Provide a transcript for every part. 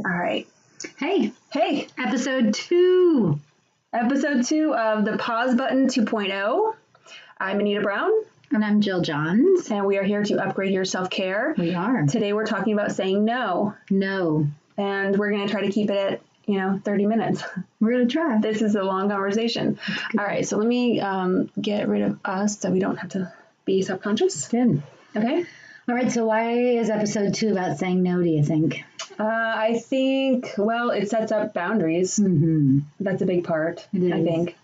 All right. Hey, Episode 2. Episode 2 of the Pause Button 2.0. I'm Anita Brown. And I'm Jill Johns. And we are here to upgrade your self-care. We are. Today we're talking about saying no. No. And we're going to try to keep it at, 30 minutes. We're going to try. This is a long conversation. All right, so let me get rid of us so we don't have to be subconscious. Good. Okay. All right, so why is episode 2 about saying no, do you think? I think, it sets up boundaries. Mm-hmm. That's a big part, It is. I think.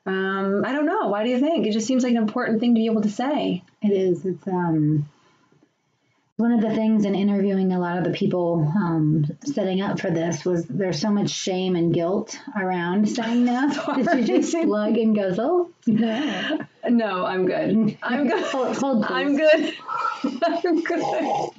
I don't know. Why do you think? It just seems like an important thing to be able to say. It is. It's one of the things in interviewing a lot of the people setting up for this was there's so much shame and guilt around saying no. Did you just plug and go, oh, no. No, I'm good. I'm good. Hold, I'm good. I'm good.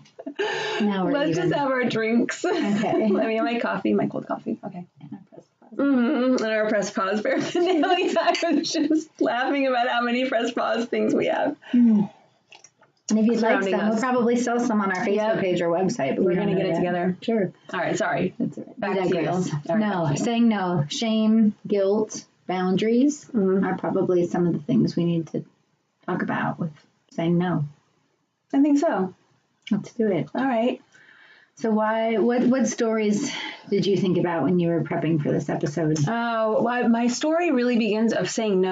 Now we're Let's even. just have our drinks. Okay. Let me have my coffee, my cold coffee. Okay. And I press pause. Mm-hmm. And our press pause paraphernalia. I was just laughing about how many press pause things we have. And if you'd like Surrounding some, us. we'll probably sell some on our Facebook page or website. But We're going to get it together. Sure. All right, sorry. That's all right. Back to you. All right, No, back to you. saying no. Shame, guilt, boundaries are probably some of the things we need to talk about with saying no. I think so. Let's do it. All right. So what stories did you think about when you were prepping for this episode? My story really begins when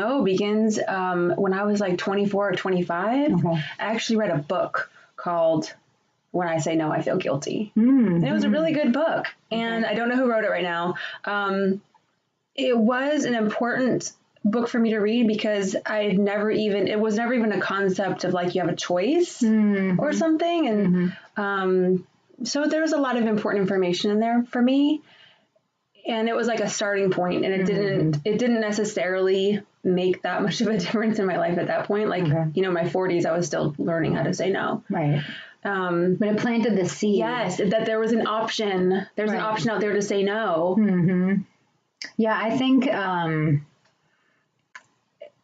I was like 24 or 25. Okay. I actually read a book called When I Say No, I Feel Guilty. Mm-hmm. And it was a really good book. And I don't know who wrote it right now. It was an important book for me to read because it was never even a concept of like you have a choice or something. And so there was a lot of important information in there for me. And it was like a starting point, and it didn't necessarily make that much of a difference in my life at that point. Like, my 40s, I was still learning how to say no. Right. But it planted the seed. Yes, that there was an option. There's an option out there to say no. Mm-hmm. Yeah, I think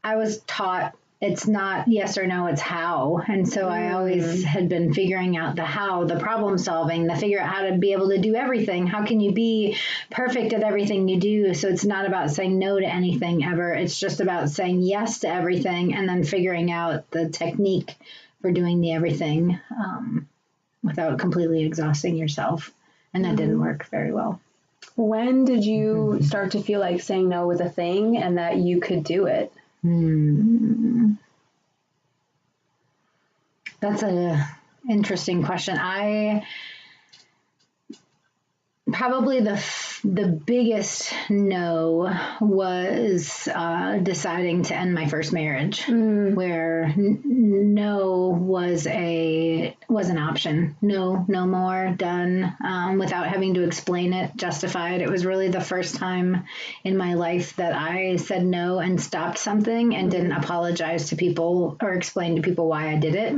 I was taught it's not yes or no, it's how. And so I always had been figuring out the how, the problem solving, the figure out how to be able to do everything. How can you be perfect at everything you do? So it's not about saying no to anything ever. It's just about saying yes to everything and then figuring out the technique for doing the everything without completely exhausting yourself. And that didn't work very well. When did you start to feel like saying no was a thing and that you could do it? That's an interesting question. Probably the biggest no was deciding to end my first marriage, where no was an option. No more, done, without having to explain it, justified. It was really the first time in my life that I said no and stopped something and didn't apologize to people or explain to people why I did it.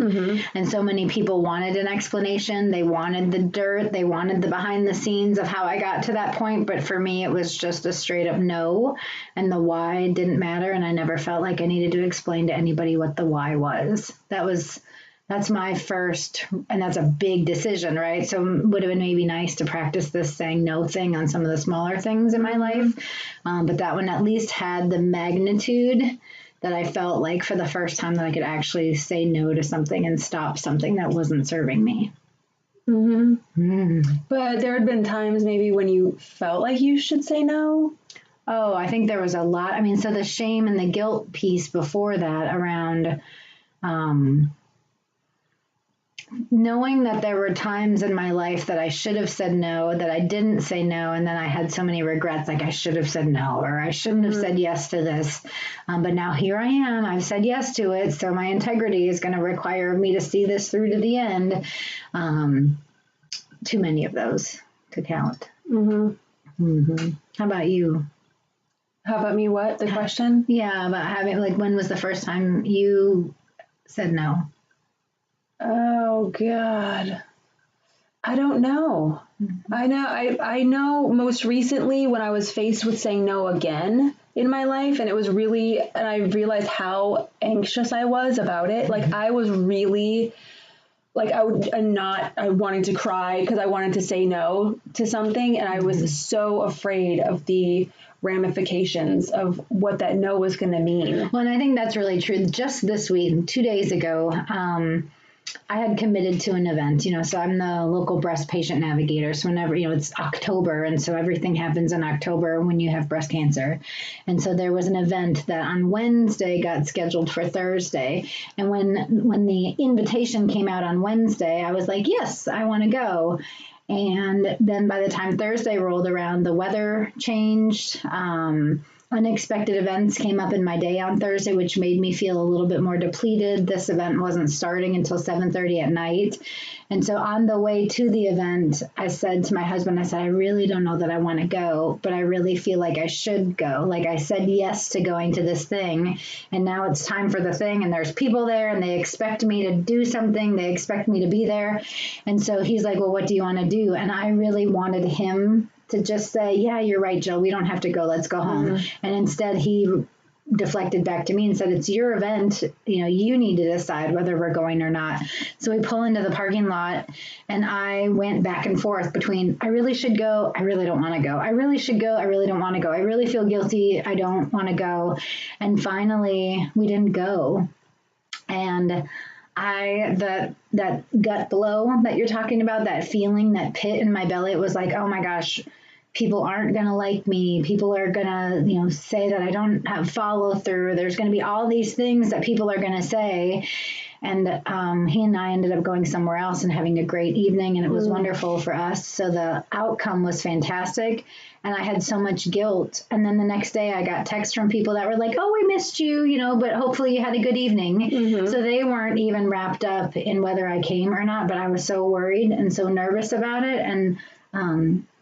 And so many people wanted an explanation. They wanted the dirt. They wanted the behind the scenes of how I got to that point. But for me, it was just a straight up no. And the why didn't matter. And I never felt like I needed to explain to anybody what the why was. That's my first, and that's a big decision, right? So it would have been maybe nice to practice this saying no thing on some of the smaller things in my life. But that one at least had the magnitude that I felt like for the first time that I could actually say no to something and stop something that wasn't serving me. But there had been times maybe when you felt like you should say no. Oh, I think there was a lot. I mean, so the shame and the guilt piece before that around knowing that there were times in my life that I should have said no, that I didn't say no, and then I had so many regrets, like I should have said no, or I shouldn't have said yes to this. But now here I am, I've said yes to it, so my integrity is going to require me to see this through to the end. Too many of those to count. How about you? How about me? What? The question? Yeah, about having, like, when was the first time you said no? Oh, God. I don't know. I know most recently when I was faced with saying no again in my life, and I realized how anxious I was about it. Like, I was really like I wanted to cry because I wanted to say no to something. And I was so afraid of the ramifications of what that no was going to mean. Well, and I think that's really true. Just this week, 2 days ago, I had committed to an event, so I'm the local breast patient navigator. So whenever, it's October, and so everything happens in October when you have breast cancer. And so there was an event that on Wednesday got scheduled for Thursday. And when the invitation came out on Wednesday, I was like, yes, I want to go. And then by the time Thursday rolled around, the weather changed. Unexpected events came up in my day on Thursday, which made me feel a little bit more depleted. This event wasn't starting until 7:30 at night. And so on the way to the event, I said to my husband, I really don't know that I want to go, but I really feel like I should go. Like I said yes to going to this thing, and now it's time for the thing, and there's people there, and they expect me to do something. They expect me to be there. And so he's like, well, what do you want to do? And I really wanted him to just say, yeah, you're right, Jill, we don't have to go. Let's go home. And instead he deflected back to me and said, it's your event. You need to decide whether we're going or not. So we pull into the parking lot, and I went back and forth between, I really should go. I really don't want to go. I really should go. I really don't want to go. I really feel guilty. I don't want to go. And finally we didn't go. And that gut blow that you're talking about, that feeling, that pit in my belly, it was like, oh my gosh, people aren't going to like me. People are going to, say that I don't have follow through. There's going to be all these things that people are going to say. And he and I ended up going somewhere else and having a great evening, and it was wonderful for us. So the outcome was fantastic, and I had so much guilt. And then the next day I got texts from people that were like, oh, we missed you, but hopefully you had a good evening. So they weren't even wrapped up in whether I came or not, but I was so worried and so nervous about it. And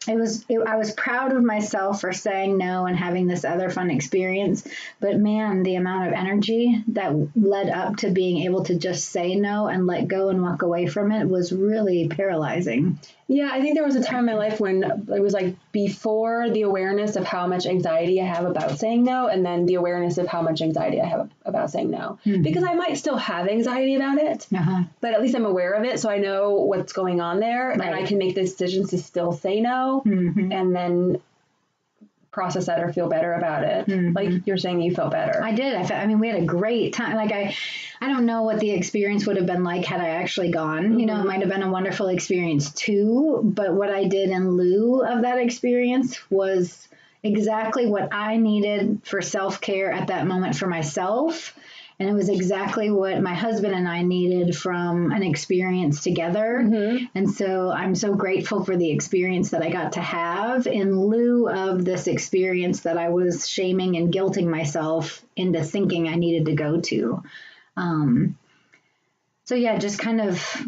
I was proud of myself for saying no and having this other fun experience. But man, the amount of energy that led up to being able to just say no and let go and walk away from it was really paralyzing. Yeah, I think there was a time in my life when it was like before the awareness of how much anxiety I have about saying no, and then the awareness of how much anxiety I have about saying no. Because I might still have anxiety about it, but at least I'm aware of it, so I know what's going on there, and I can make the decisions to still say no, and then process that or feel better about it. Like you're saying, you felt better. I did. We had a great time. Like I don't know what the experience would have been like had I actually gone. It might have been a wonderful experience too, but what I did in lieu of that experience was exactly what I needed for self-care at that moment for myself. And it was exactly what my husband and I needed from an experience together. And so I'm so grateful for the experience that I got to have in lieu of this experience that I was shaming and guilting myself into thinking I needed to go to. So yeah, just kind of,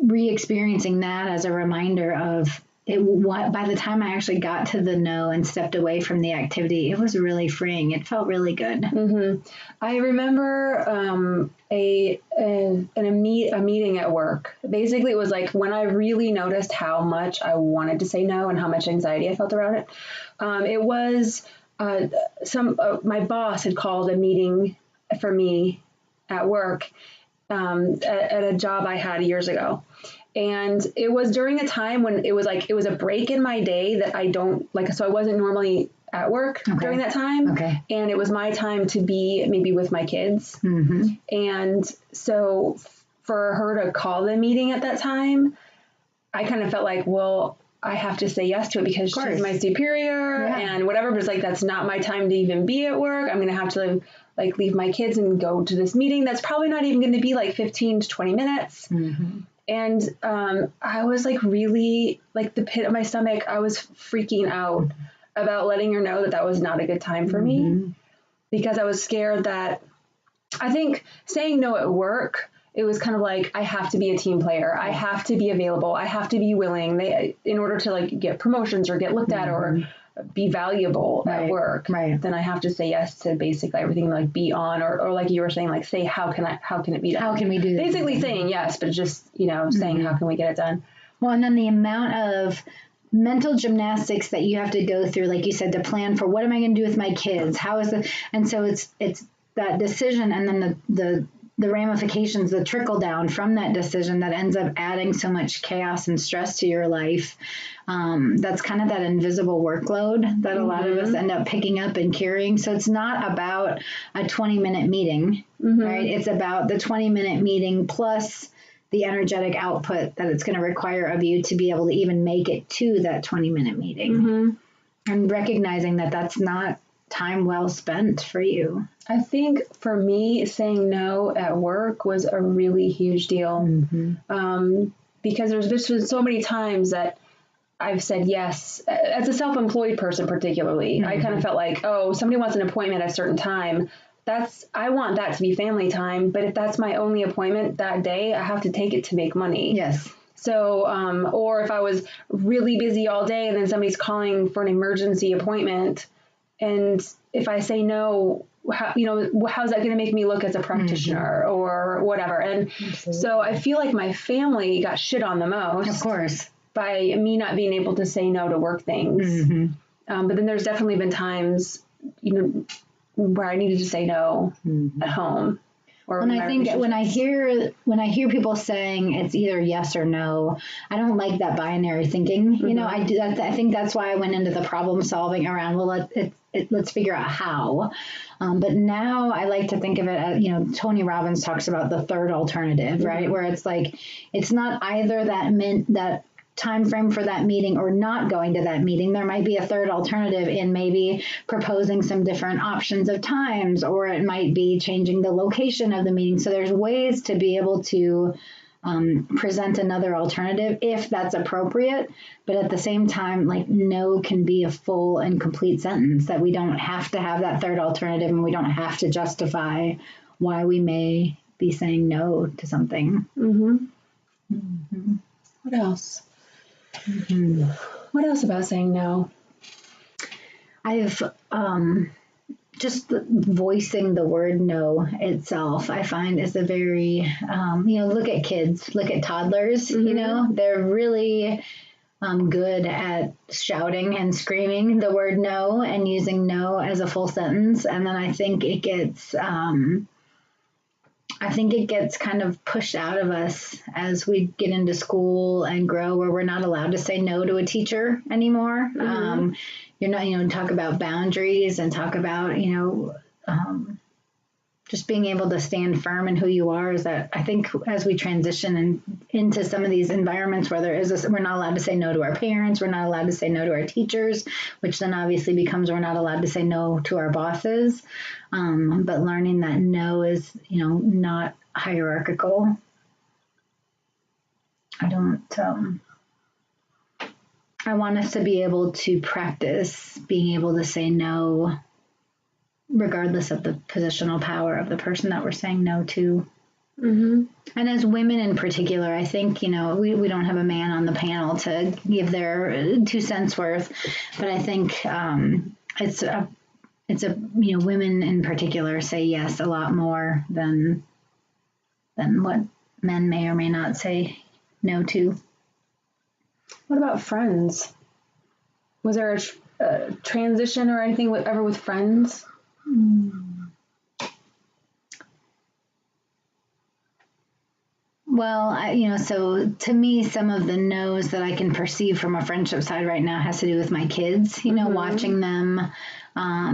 re-experiencing that as a reminder of it. By the time I actually got to the no and stepped away from the activity, it was really freeing. It felt really good. I remember a meeting at work. Basically, it was like when I really noticed how much I wanted to say no and how much anxiety I felt around it. It was my boss had called a meeting for me at work at a job I had years ago. And it was during a time when it was a break in my day that I don't like. So I wasn't normally at work during that time. And it was my time to be maybe with my kids. And so for her to call the meeting at that time, I kind of felt like, well, I have to say yes to it because she's my superior and whatever. But it's like, that's not my time to even be at work. I'm going to have to leave my kids and go to this meeting. That's probably not even going to be 15 to 20 minutes. And I was really the pit of my stomach. I was freaking out about letting her know that was not a good time for me, because I was scared that, I think saying no at work, it was kind of I have to be a team player. I have to be available. I have to be willing in order to get promotions or get looked at or be valuable at work. Then I have to say yes to basically everything, be on or like you were saying, say, how can it be done? How can we do this? Basically saying yes, but just, saying, how can we get it done? Well, and then the amount of mental gymnastics that you have to go through, like you said, to plan for what am I going to do with my kids? And so it's that decision, and then the the ramifications, the trickle down from that decision that ends up adding so much chaos and stress to your life. That's kind of that invisible workload that a lot of us end up picking up and carrying. So it's not about a 20-minute meeting, right? It's about the 20-minute meeting plus the energetic output that it's going to require of you to be able to even make it to that 20-minute meeting. And recognizing that that's not time well spent for you. I think for me, saying no at work was a really huge deal. Because there's been so many times that I've said yes, as a self-employed person particularly. I kind of felt like, oh, somebody wants an appointment at a certain time. I want that to be family time, but if that's my only appointment that day, I have to take it to make money. Yes. So, or if I was really busy all day and then somebody's calling for an emergency appointment, and if I say no, how's that going to make me look as a practitioner or whatever? And so I feel like my family got shit on the most. Of course. By me not being able to say no to work things. But then there's definitely been times, where I needed to say no at home. And I think when I hear people saying it's either yes or no, I don't like that binary thinking. I do that. I think that's why I went into the problem solving around, well, let's figure out how. But now I like to think of it as, Tony Robbins talks about the third alternative, right? Where it's like, it's not either that time frame for that meeting or not going to that meeting. There might be a third alternative in maybe proposing some different options of times, or it might be changing the location of the meeting. So there's ways to be able to present another alternative if that's appropriate. But at the same time, like, no can be a full and complete sentence, that we don't have to have that third alternative and we don't have to justify why we may be saying no to something. What else? What else about saying no? I've just voicing the word no itself, I find, is a very, look at kids, look at toddlers, they're really good at shouting and screaming the word no and using no as a full sentence. And then I think it gets kind of pushed out of us as we get into school and grow, where we're not allowed to say no to a teacher anymore. You're not, talk about boundaries and talk about, just being able to stand firm in who you are. Is that, I think, as we transition into some of these environments where we're not allowed to say no to our parents, we're not allowed to say no to our teachers, which then obviously becomes we're not allowed to say no to our bosses. But learning that no is, not hierarchical. I want us to be able to practice being able to say no, regardless of the positional power of the person that we're saying no to. And as women in particular, I think, we don't have a man on the panel to give their 2 cents worth, but I think it's a women in particular say yes a lot more than what men may or may not say no to. What about friends? Was there a transition or anything ever with friends? Well, so to me, some of the no's that I can perceive from a friendship side right now has to do with my kids, watching them,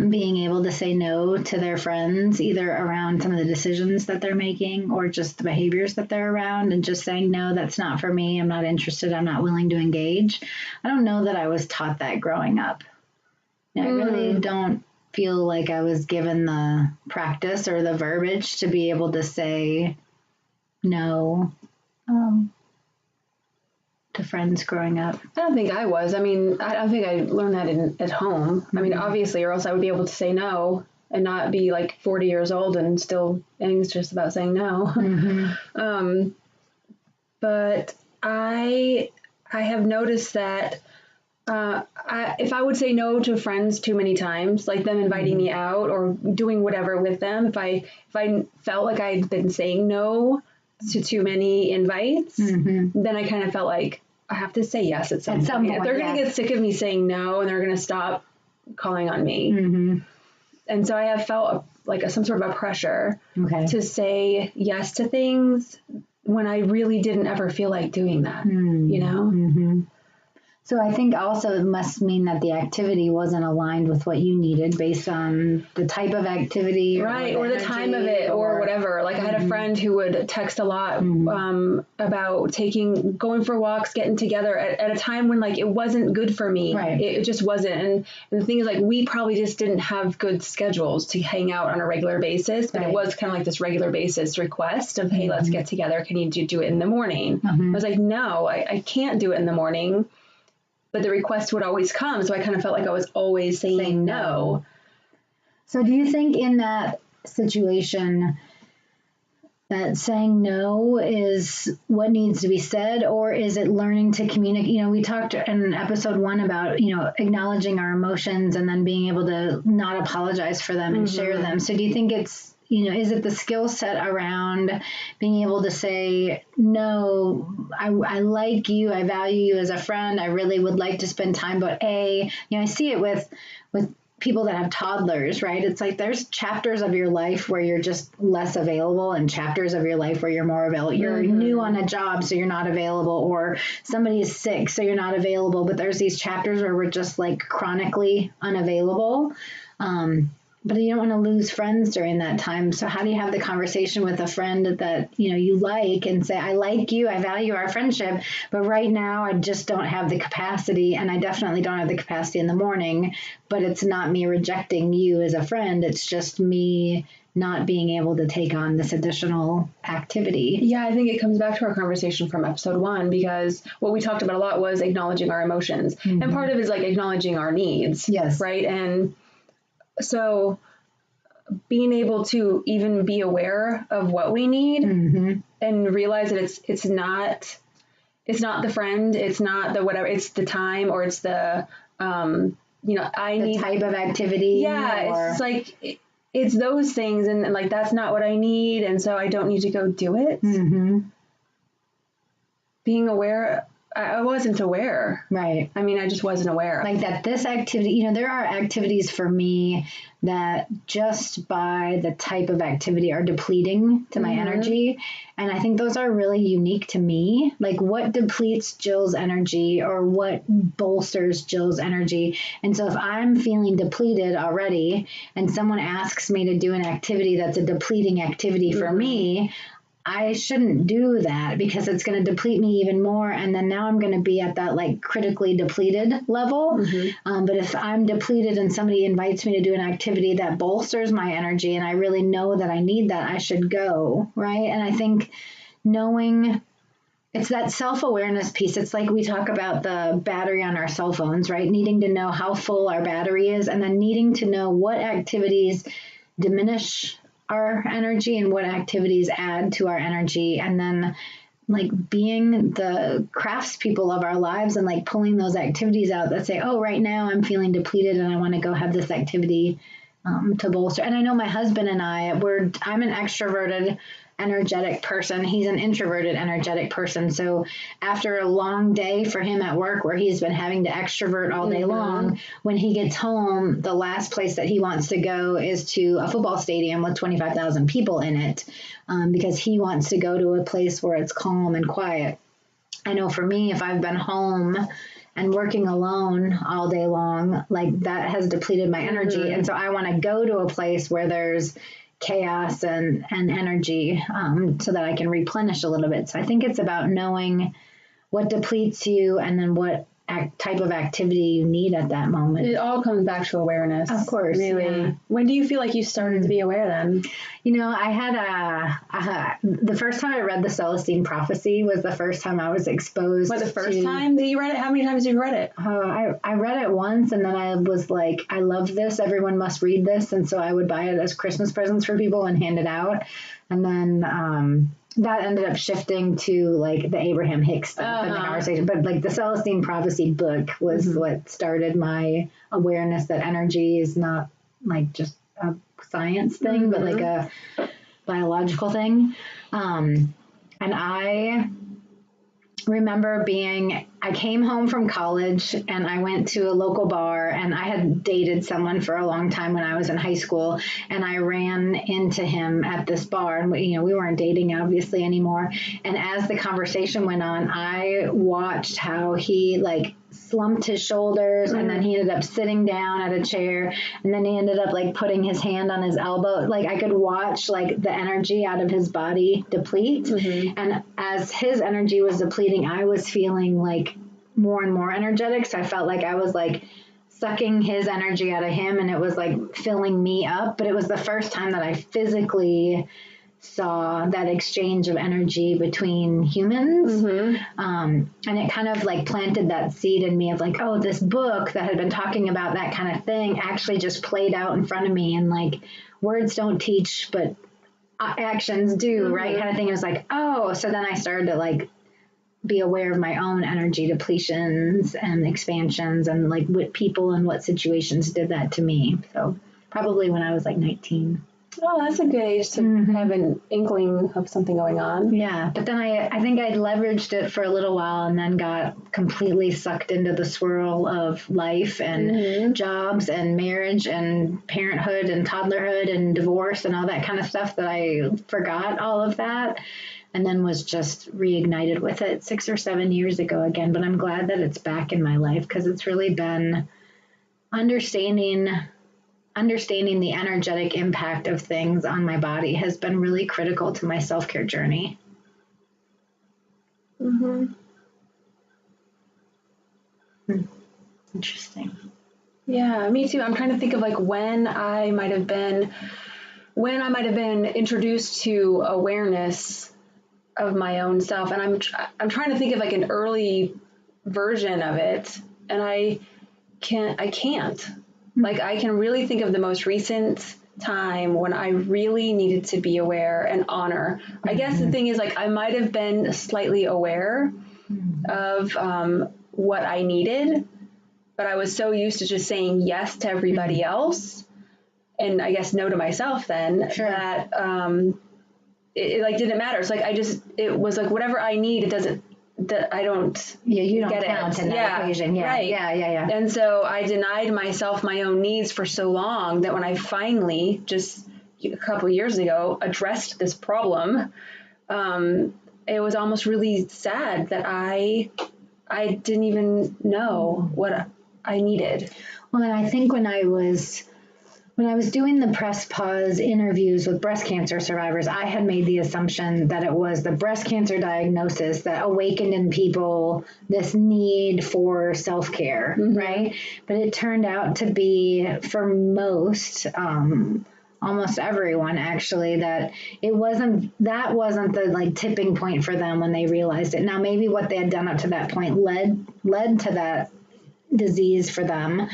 being able to say no to their friends, either around some of the decisions that they're making or just the behaviors that they're around, and just saying, no, that's not for me. I'm not interested. I'm not willing to engage. I don't know that I was taught that growing up. I really don't feel like I was given the practice or the verbiage to be able to say no to friends growing up. I don't think I was. I mean, I don't think I learned that at home. I mean, obviously, or else I would be able to say no and not be like 40 years old and still anxious about saying no. But I have noticed that if I would say no to friends too many times, like them inviting me out or doing whatever with them, if I felt like I'd been saying no to too many invites, then I kind of felt like I have to say yes at some point. They're going to get sick of me saying no, and they're going to stop calling on me. And so I have felt like some sort of a pressure Okay. to say yes to things when I really didn't ever feel like doing that, you know? Mm-hmm. So I think also it must mean that the activity wasn't aligned with what you needed based on the type of activity. Right, or the time of it, or whatever. Like I had a friend who would text a lot about going for walks, getting together at a time when like it wasn't good for me. Right. It just wasn't. And the thing is, like, we probably just didn't have good schedules to hang out on a regular basis, but it was kind of like this regular basis request of, hey, let's get together. Can you do it in the morning? I was like, no, I can't do it in the morning. But the request would always come. So I kind of felt like I was always saying no. So do you think in that situation that saying no is what needs to be said, or is it learning to communicate? You know, we talked in episode 1 about, you know, acknowledging our emotions and then being able to not apologize for them and share them. So do you think it's, you know, is it the skill set around being able to say, no, I like you, I value you as a friend, I really would like to spend time, but you know, I see it with people that have toddlers, right? It's like there's chapters of your life where you're just less available and chapters of your life where you're more available. You're new on a job, so you're not available, or somebody is sick, so you're not available. But there's these chapters where we're just like chronically unavailable. But you don't want to lose friends during that time. So how do you have the conversation with a friend that, you know, you like and say, I like you, I value our friendship, but right now I just don't have the capacity, and I definitely don't have the capacity in the morning, but it's not me rejecting you as a friend. It's just me not being able to take on this additional activity. Yeah, I think it comes back to our conversation from episode 1, because what we talked about a lot was acknowledging our emotions. And part of it is like acknowledging our needs. Yes. Right. And so being able to even be aware of what we need and realize that it's not the friend, it's not the whatever, it's the time, or it's the, you know, I need type of activity. Yeah. It's like, it's those things. And like, that's not what I need. And so I don't need to go do it. Being aware, I wasn't aware. Right. I mean, I just wasn't aware. Like that this activity, you know, there are activities for me that just by the type of activity are depleting to my energy. And I think those are really unique to me. Like what depletes Jill's energy or what bolsters Jill's energy. And so if I'm feeling depleted already and someone asks me to do an activity that's a depleting activity for me, I shouldn't do that because it's going to deplete me even more. And then now I'm going to be at that like critically depleted level. But if I'm depleted and somebody invites me to do an activity that bolsters my energy and I really know that I need that, I should go. Right. And I think knowing it's that self-awareness piece. It's like we talk about the battery on our cell phones, right? Needing to know how full our battery is and then needing to know what activities diminish our energy and what activities add to our energy, and then like being the craftspeople of our lives and like pulling those activities out that say, oh, right now I'm feeling depleted and I want to go have this activity to bolster. And I know my husband and I'm an extroverted energetic person. He's an introverted energetic person. So after a long day for him at work where he's been having to extrovert all day long, when he gets home, the last place that he wants to go is to a football stadium with 25,000 people in it, because he wants to go to a place where it's calm and quiet. I know for me, if I've been home and working alone all day long, like that has depleted my energy. And so I want to go to a place where there's chaos and energy, so that I can replenish a little bit. So I think it's about knowing what depletes you and then what type of activity you need at that moment. It all comes back to awareness. Of course. Really. Yeah. When do you feel like you started to be aware then? You know, I had the first time I read the Celestine Prophecy was the first time I was exposed. What, the first time that you read it? How many times have you read it? I read it once and then I was like, I love this. Everyone must read this. And so I would buy it as Christmas presents for people and hand it out. And then that ended up shifting to like the Abraham Hicks stuff in the conversation. But like the Celestine Prophecy book was what started my awareness that energy is not like just a science thing, but like a biological thing. And I remember being I came home from college and I went to a local bar, and I had dated someone for a long time when I was in high school, and I ran into him at this bar, and we weren't dating obviously anymore. And as the conversation went on, I watched how he like slumped his shoulders, and then he ended up sitting down at a chair, and then he ended up like putting his hand on his elbow. Like I could watch like the energy out of his body deplete. And as his energy was depleting, I was feeling like more and more energetic. So I felt like I was like sucking his energy out of him, and it was like filling me up. But it was the first time that I physically saw that exchange of energy between humans. And it kind of like planted that seed in me of like, oh, this book that had been talking about that kind of thing actually just played out in front of me, and like words don't teach, but actions do, right? Kind of thing. It was like, oh, so then I started to like be aware of my own energy depletions and expansions, and like what people and what situations did that to me. So probably when I was like 19. Oh, that's a good age to have an inkling of something going on. Yeah, but then I think I leveraged it for a little while, and then got completely sucked into the swirl of life and jobs and marriage and parenthood and toddlerhood and divorce and all that kind of stuff that I forgot all of that, and then was just reignited with it 6 or 7 years ago again. But I'm glad that it's back in my life, because it's really been understanding the energetic impact of things on my body has been really critical to my self-care journey. Interesting. Yeah, me too. I'm trying to think of like when I might have been introduced to awareness of my own self, and I'm trying to think of like an early version of it, and I can't. Like, I can really think of the most recent time when I really needed to be aware and honor. I guess the thing is, like, I might have been slightly aware of what I needed, but I was so used to just saying yes to everybody else, and I guess no to myself then, that it like didn't matter. It's like it was like whatever I need, it doesn't. That I don't you don't get count it. in that equation. Yeah, right. Yeah. And so I denied myself my own needs for so long that when I finally, just a couple years ago, addressed this problem, it was almost really sad that I didn't even know what I needed. Well, and I think when I was doing the press pause interviews with breast cancer survivors, I had made the assumption that it was the breast cancer diagnosis that awakened in people this need for self-care, right? But it turned out to be, for most, almost everyone actually, that wasn't the like tipping point for them when they realized it. Now, maybe what they had done up to that point led to that disease for them.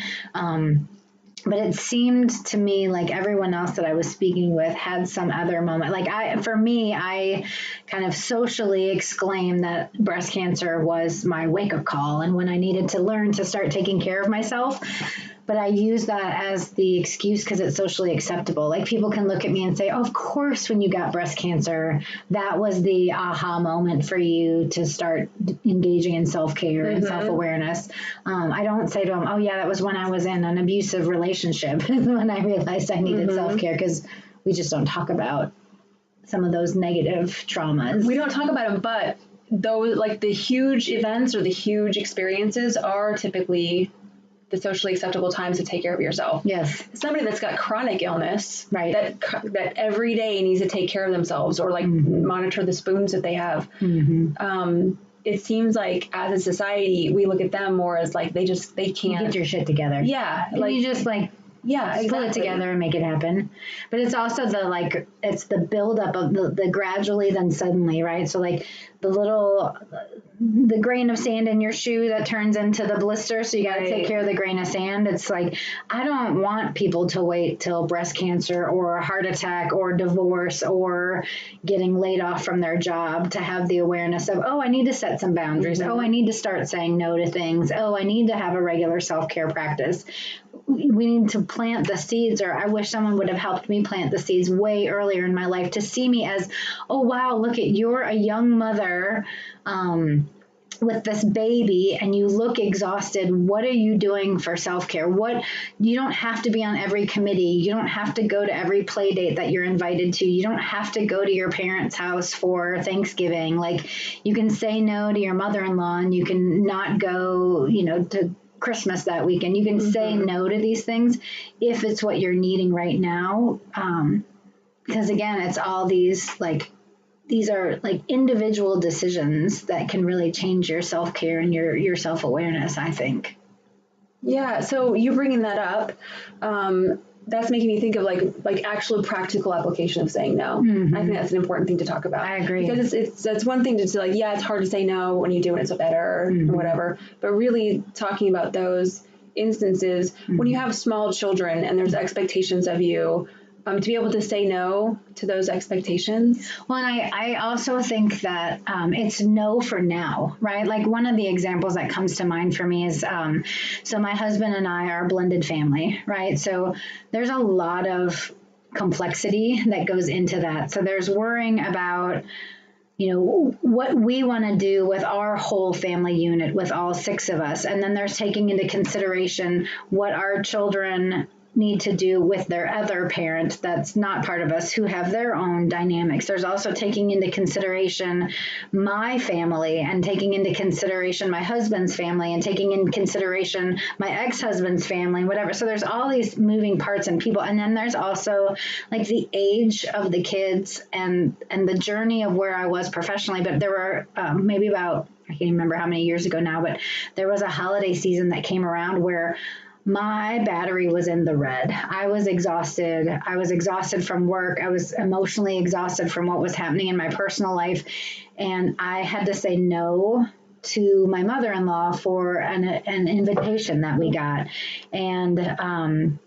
But it seemed to me like everyone else that I was speaking with had some other moment. Like I kind of socially exclaimed that breast cancer was my wake-up call and when I needed to learn to start taking care of myself. But I use that as the excuse because it's socially acceptable. Like people can look at me and say, oh, of course, when you got breast cancer, that was the aha moment for you to start engaging in self-care and self-awareness. I don't say to them, oh, yeah, that was when I was in an abusive relationship when I realized I needed self-care, because we just don't talk about some of those negative traumas. We don't talk about them, but those, like the huge events or the huge experiences are typically the socially acceptable times to take care of yourself. Yes. Somebody that's got chronic illness, right, that every day needs to take care of themselves or like monitor the spoons that they have. It seems like as a society, we look at them more as like they can't get your shit together. Yeah. Like you just like pull it together and make it happen. But it's also it's the buildup of the gradually then suddenly, right? So like the grain of sand in your shoe that turns into the blister. So you got to take care of the grain of sand. It's like, I don't want people to wait till breast cancer or a heart attack or divorce or getting laid off from their job to have the awareness of, oh, I need to set some boundaries. Oh, I need to start saying no to things. Oh, I need to have a regular self-care practice. We need to plant the seeds, or I wish someone would have helped me plant the seeds way earlier in my life to see me as, oh, wow, look at, you're a young mother with this baby and you look exhausted, what are you doing for self-care? You don't have to be on every committee. You don't have to go to every play date that you're invited to. You don't have to go to your parents' house for Thanksgiving. Like, you can say no to your mother-in-law, and you can not go, to Christmas that weekend. You can say no to these things if it's what you're needing right now. Because again, it's all these are like individual decisions that can really change your self-care and your self-awareness, I think. Yeah. So you bringing that up, that's making me think of like actual practical application of saying no. I think that's an important thing to talk about. I agree. Because it's one thing to say, like, yeah, it's hard to say no when you do it, it's better or whatever. But really talking about those instances when you have small children and there's expectations of you, to be able to say no to those expectations. Well, and I also think that it's no for now, right? Like, one of the examples that comes to mind for me is, so my husband and I are a blended family, right? So there's a lot of complexity that goes into that. So there's worrying about, what we want to do with our whole family unit, with all 6 of us. And then there's taking into consideration what our children need to do with their other parent that's not part of us, who have their own dynamics. There's also taking into consideration my family, and taking into consideration my husband's family, and taking into consideration my ex-husband's family, whatever. So there's all these moving parts and people. And then there's also like the age of the kids and the journey of where I was professionally. But there were maybe about, I can't remember how many years ago now, but there was a holiday season that came around where my battery was in the red. I was exhausted. I was exhausted from work. I was emotionally exhausted from what was happening in my personal life. And I had to say no to my mother-in-law for an invitation that we got. And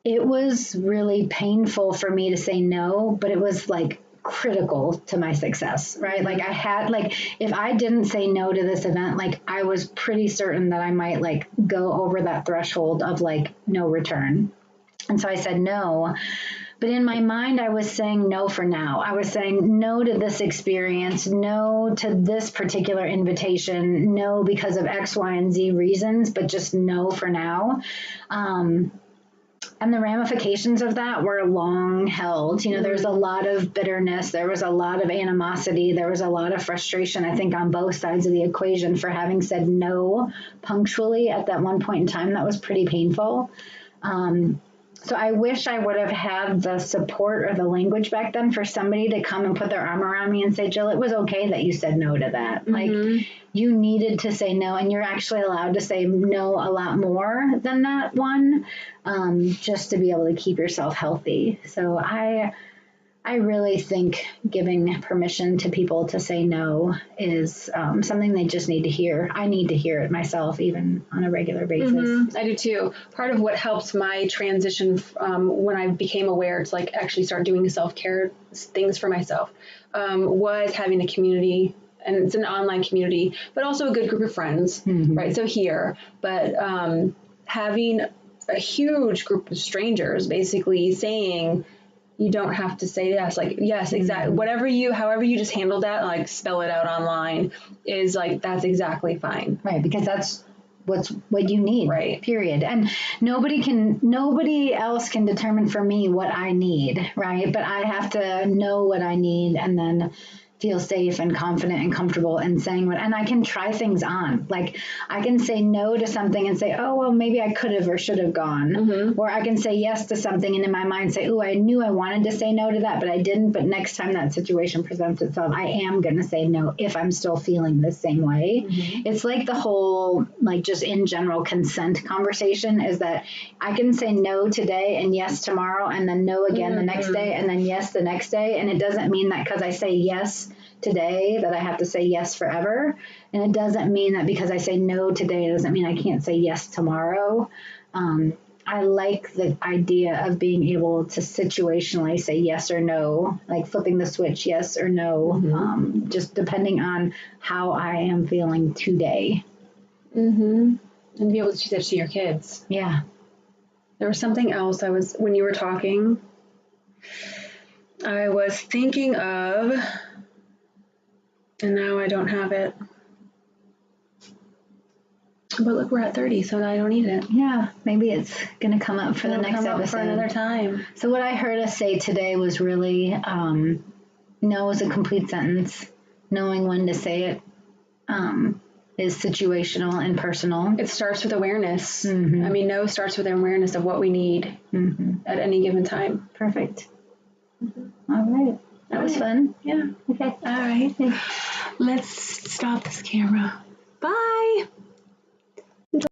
it was really painful for me to say no, but it was like critical to my success, right? Like, I had, like, if I didn't say no to this event, like, I was pretty certain that I might like go over that threshold of like no return. And so I said no. But in my mind, I was saying no for now. I was saying no to this experience, no to this particular invitation, no because of X, Y, and Z reasons, but just no for now. And the ramifications of that were long held. There's a lot of bitterness. There was a lot of animosity. There was a lot of frustration, I think, on both sides of the equation for having said no punctually at that one point in time. That was pretty painful. So I wish I would have had the support or the language back then for somebody to come and put their arm around me and say, Jill, it was okay that you said no to that. Like, you needed to say no, and you're actually allowed to say no a lot more than that one, just to be able to keep yourself healthy. So I really think giving permission to people to say no is something they just need to hear. I need to hear it myself, even on a regular basis. I do too. Part of what helped my transition when I became aware to like actually start doing self-care things for myself was having a community. And it's an online community, but also a good group of friends, right? So here, but having a huge group of strangers basically saying, you don't have to say yes, like, yes, exactly. However you just handle that, like spell it out online is like, that's exactly fine. Right. Because that's what you need. Right. Period. And nobody else can determine for me what I need. Right. But I have to know what I need and then feel safe and confident and comfortable in saying what, and I can try things on. Like, I can say no to something and say, oh, well, maybe I could have or should have gone. Or I can say yes to something and in my mind say, oh, I knew I wanted to say no to that, but I didn't. But next time that situation presents itself, I am going to say no if I'm still feeling the same way. It's like the whole, like, just in general consent conversation is that I can say no today and yes tomorrow and then no again the next day and then yes the next day. And it doesn't mean that because I say yes today that I have to say yes forever. And it doesn't mean that because I say no today, it doesn't mean I can't say yes tomorrow. I like the idea of being able to situationally say yes or no, like flipping the switch, yes or no, just depending on how I am feeling today. And be able to do that to your kids. Yeah. There was something else when you were talking, I was thinking of, and now I don't have it. But look, we're at 30, so I don't need it. Yeah, maybe it's going to come up for the next episode. For another time. So what I heard us say today was really, no is a complete sentence. Knowing when to say it is situational and personal. It starts with awareness. I mean, no starts with awareness of what we need at any given time. Perfect. All right. That was fun. Yeah. Okay. All right. Let's stop this camera. Bye.